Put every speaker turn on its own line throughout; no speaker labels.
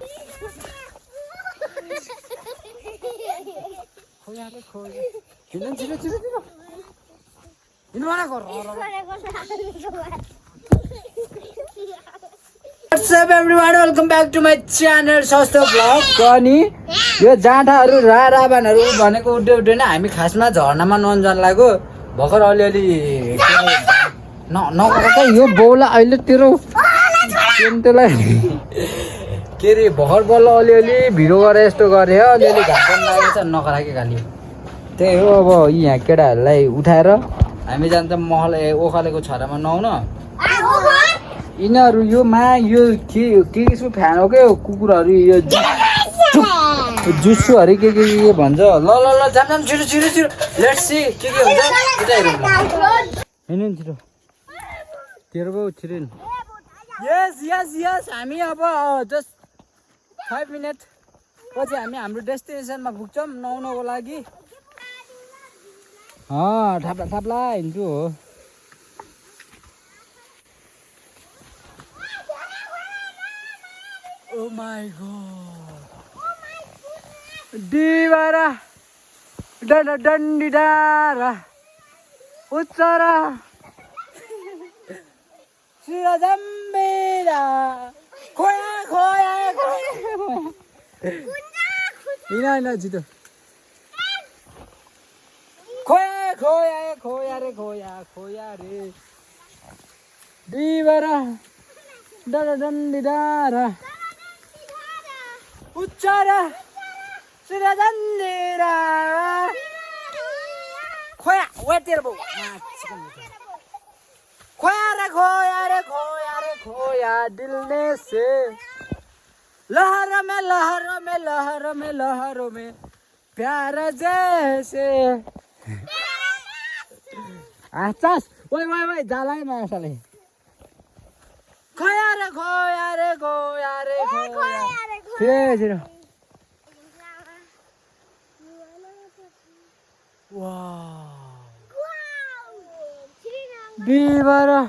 What's up everyone, welcome back to my channel Sasto Vlog. अनि यो जाँठाहरू राराबानहरू भनेको उड्दै उड्दैन हामी खासमा झर्नामा नुहाउन जान लाग्यो भर्खर अलिअलि नगरेको यो बौला अहिले तेरो त्यसलाई के रे भर्खर बल्ल अलिअलि भिडियो गरेर यस्तो गरे हो अलिअलि घाम पनि लागेको छ नखराके खाली त्यही हो अब यहाँ केटाहरूलाई उठाएर हामी जान्छ महल ओखालेको छरामा नुहाउन यिनीहरू यो के केको फ्यान हो क्या कुकुरहरू यो जुस्सुहरू के भन्छ ल ल ल जाम छिटो छिटो छिटो लेट्स सी के हुन्छ त्यता हेरौँ हिँड्नु छिटो तेरो बाउ छिटो यस यस यस हामी अब जस्ट 5 मिनट पछि हामी हाम्रो डेस्टिनेसनमा पुग्छौँ नुहाउनको लागि थाप्ला थाप्ला हिँड्छु हो Oh my god. Divara dandidara utsara sirazambira khoya khoya ina jito khoya re divara dandidara उच्चारा सिराजन्दिरा खोया वे तेरे बो खोया दिल ने से लहरों में प्यार जैसे आचास ओए जाला है मैं साले खोया रे छिटो बिबरा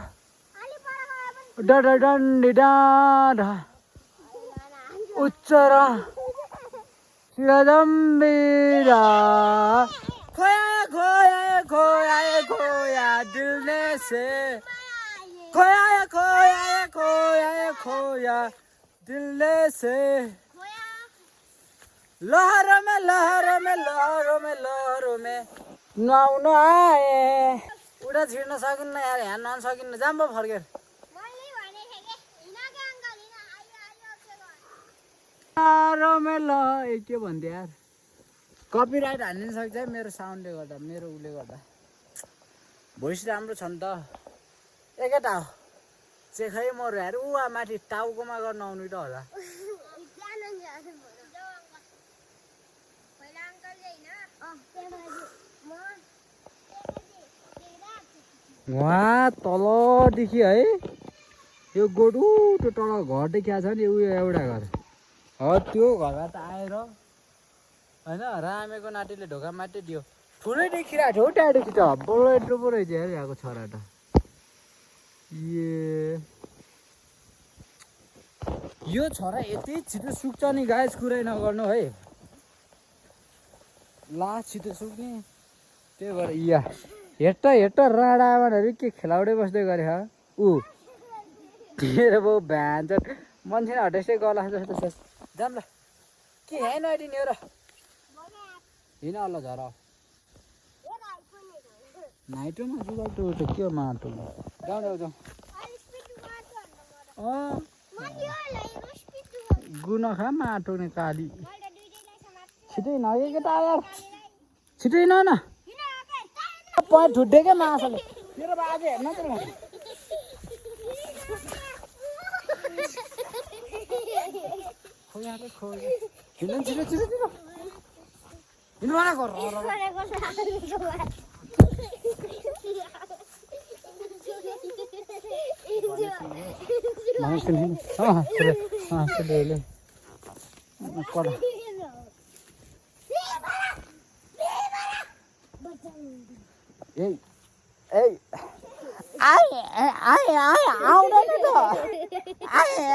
डन्डिडारा उच्चरा सिराजम्बिरा खोया दिल ने से खोया दिल से लहरों में नुहाउन आए उडा छिर्न सकिन्न यार यहाँ नुहाउन सकिन्न जाम पो फर्केर के भन्थ्यो यार कपिराइट हान्नु सक्छ मेरो साउन्डले गर्दा मेरो उले गर्दा भोइस राम्रो छ नि त एकेटा हो चेखै मरो यार उहाँ माथि टाउकोमा गर्न आउनु त होला वहाँ तलदेखि है यो गोडु त्यो तल घर देखिया छ नि उयो एउटा घर हो त्यो घरमा त आएर होइन रामेको नातिले ढोका मात्रै दियो ठुलै देखिरहेको थियो टाढोदेखि त बल्ल यत्रो पो रहेछ यार यहाँको छोरा त यो छोरा यति छिटो सुक्छ नि गाइस कुरै नगर्नु है लास्ट छिटो सुक्ने त्यही भएर या हेट राडाहरू के खेलाउँदै बस्दै गरे ऊ तेरो बाउ भ्यान्छ मान्छे हटेसै गला जस्तो जाम ल के है नआइदिने हो र हिँड ल झर नाइटोमा जुगाटो के माटो जाउँ गुन खा माटो नि काली छिटै नगे केटा यार छिटै न पैर ठुड्डे क्या माछाले मेरो बाजे हेर्न त हिँड्नु छिटो हिँड्नु न गर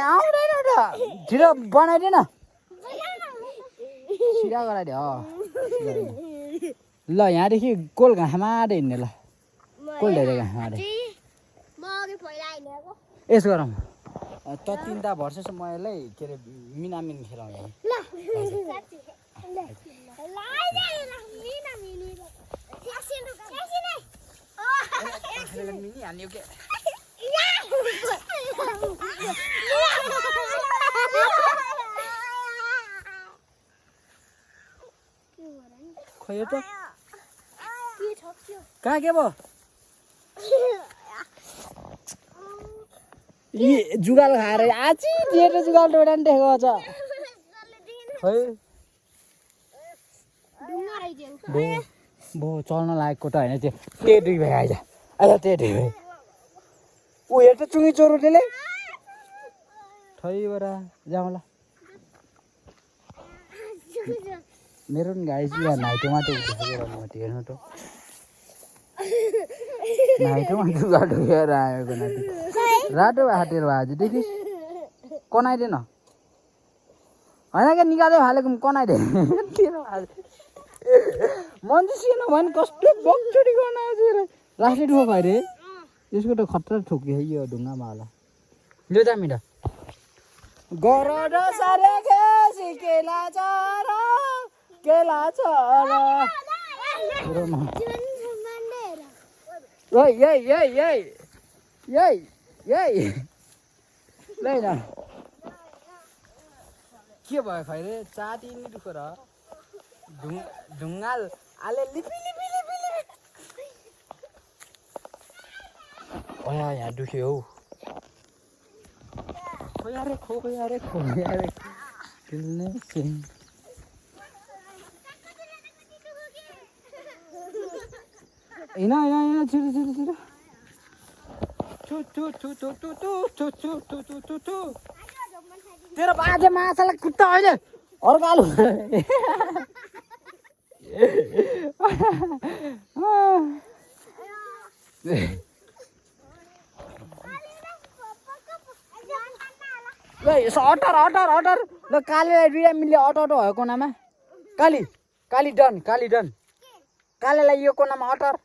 आउँदैन त छिटो बनाइदिए न सिधा गराइदियो ल यहाँदेखि कोल घाँसमा हिँड्ने ल कोल धेरै घाँसमा यसो गरौँ त तिनवटा भर्सेस म यसलाई के अरे मिनामिन खेलाउँ मिनी हाल्यो के खोइ त कहाँ के भयो जुगाल खाएर आची दिएर जुगाल डोडान देखेको छ खै बो चल्न लागेको त होइन त्यो टेडी भाइ आइज आइज टेडी भाइ ऊ हेर त चुङ्गी चोरो त्यसले ठैबाट जाउँ ल मेरो पनि गाडी चाहिँ नाइटोमा त हेर्नु त नाइटोमा जुगा ढुकेर आएको नाति रातो हाटेर भयो आज देखिस् कनाइदिएन होइन क्या निकाल्दै हालेको कनाइदिए मान्छे सिएन भने कस्तो बक्चुडी गर्न आउँछ लास्टै ठोक अरे यसको त खतरा ठोक्यो यो ढुङ्गामा होला लु त मिठो गर सारे खेसी केला चरा यही ल के भयो खैरे चाटी नि दुख र ढुङ्गाल आले लिपि लिपि लिपि लिपि ओया यहाँ दुख्यो हौ खोयारे किल्ने सिङ होइन छिटो तेरो बाजे माछालाई कुट्टा होइन अर्कालु अटर ल कालीलाई दुईवटा मिल्यो अटो भयो कोनामा काली डन कालीलाई यो कोनामा अटर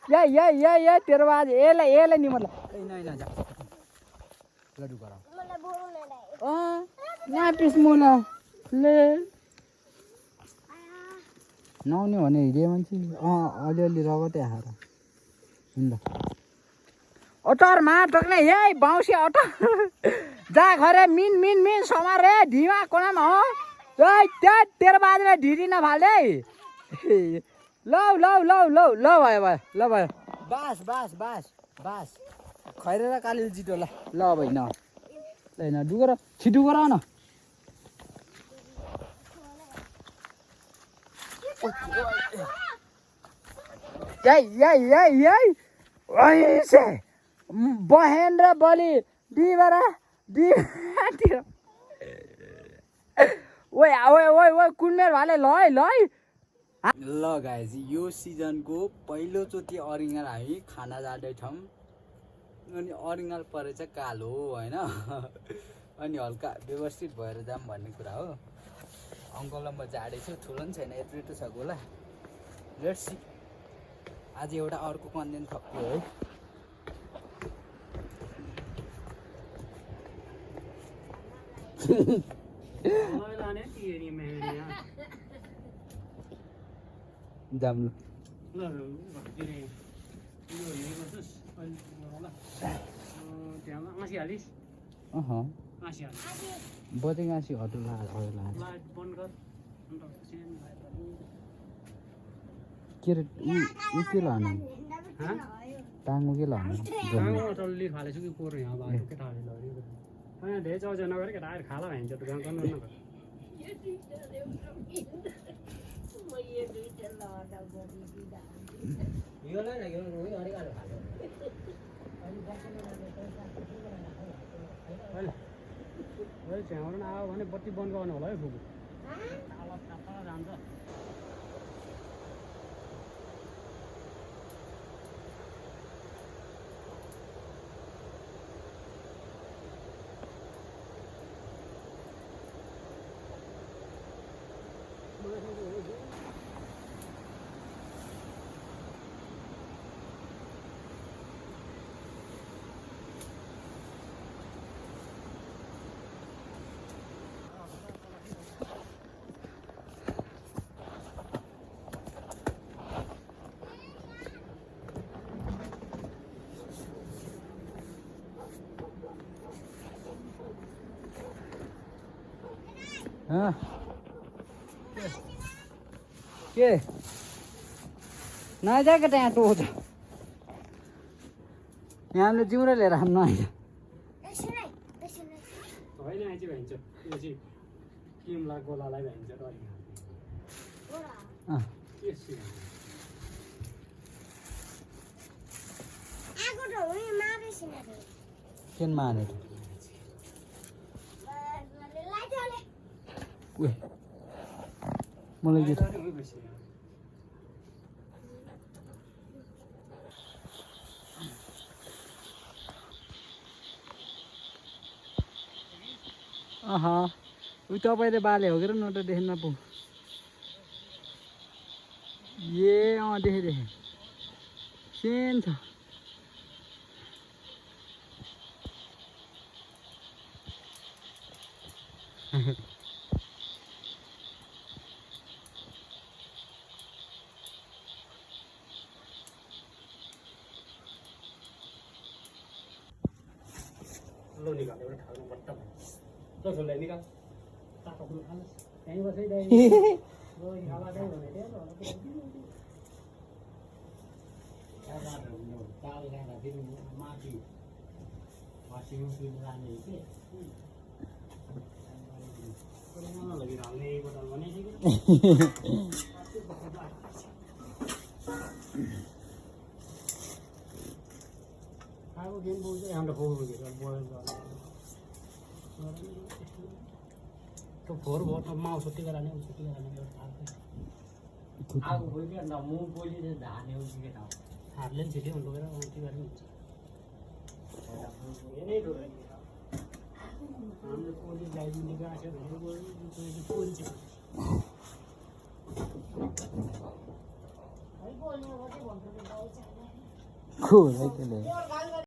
या तेरो बाजे यसलाई नि मतलब लड्डु गराऊ नापिस मुना ले नआउने भने हिँडे मान्छे अलिअलि रगतै आएर ल अटर मा टक्ने यही बाउसी अटर जा घरे मिन समार रे ढिमा कोनामा हो त्यहाँ तेरो बाजेलाई ढिडी नफाल्दै लौ भयो बास खैरेर काली जितो ल भाइ न ल डुगर छिटो गर न बहेन र बलि डिबातिर ओए कुनमेर भाले ल गाइज यो सिजनको पहिलोचोटि अरिङ्गाल हामी खाना जाँदैछौँ अनि अरिङ्गाल परेछ कालो होइन अनि हल्का व्यवस्थित भएर जाऊँ भन्ने कुरा हो अङ्कललाई म जाँदैछु ठुलो पनि छैन यत्रो छ गोला लेट्स सी आज एउटा अर्को कन्टेन्ट थप्यो है जाम बजे गाँसी हटुला के रे उ के लानु टाङ्गो के लानु
टल्ली फालेछु कि पोर यहाँ बाटो के थाले लग्यो हैन धेरै चौजा नगरे के आएर खाला भन्छ त गाउँ गर्नु न यो नै लाग्यो रोइ अरे गालो खाले ओइ छ्याउन आयो भने बत्ती बन्द गर्नु होला है फुपू काला काला जान्छ
के नजाएको त्यहाँ टोच यहाँले जिउरा लिएर हान्नु होइन
होइन यहाँ चाहिँ भइन्छ यो चाहिँ किमला गोलालाई भइन्छ र
केन माने मलाई के उयो तपाईँले बाले हो कि न त देख्न पो ए देखेँ सेम छ
लो निकाल एउटा ठाउँमा बट्ट लो छोड्दै निकाल तातो फुल खानु यहीँ बसै दाइ लो खाला दाइ भने त्यो दाल खाँदा फेरि माथि वासिङ मेसिन लाने के लगी हाल्ने बोतल भने आगो गेम बोल्दै हाम्रो फोन बोलेर तो फोर बहुत माउ छुट्टी कराने
आगो बोल्यो न म बोलिले धाने हो कि के
हार्ले छिटै हुनु गएर अन्ति गरे हुन्छ यही डोरे हाम्रो कोली लाइदिने गाछ भनेको कोली चाहिँ
Cool, like